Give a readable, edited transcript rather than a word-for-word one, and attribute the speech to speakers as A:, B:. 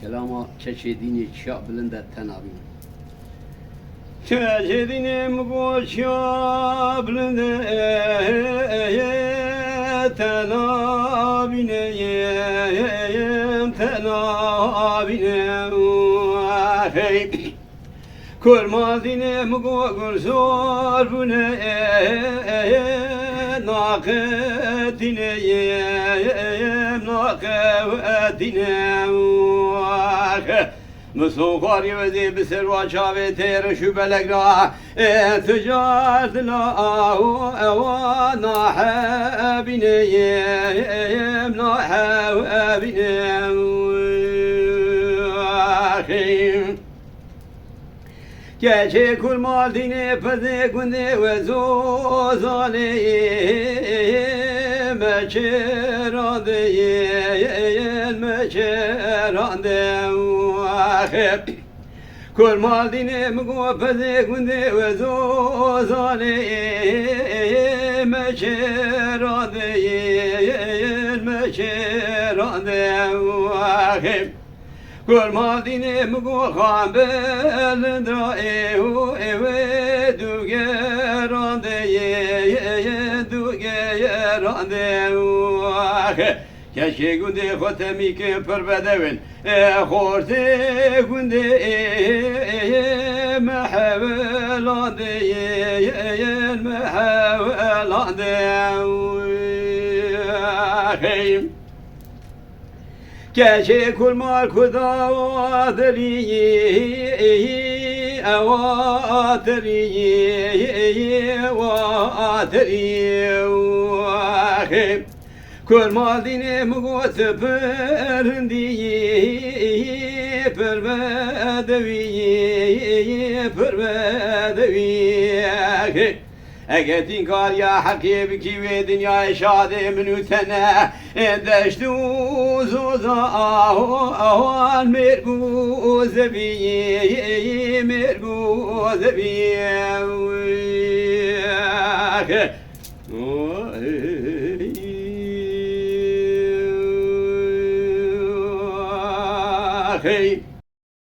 A: Kelama çeşidini çiğ bilinde tenabim.
B: Çeşidini koşa bilinde tenabine Kurmadine mugul zor bune naketine naketine Musukar yedi biser vaçave ter şu belegra ticaret la wa nahabine nahabine Gece kurmal dine pede günde ve zozane meçerande meçerande kurmal dine mgo pede günde ve zozane meçerande meçerande Kurmadine mgo kambelindra eve dugerande dugerande Keşke günde kotemi ki perbedevin Korte günde mehevelande mehevelande Gece kurmal kudavatri avatri avatri Kurmal dine mugot perindi perbedevi Egetin kar ya hakibi ki ve dünya şade minütene Deştu zuza ahan merguz evi merguz evi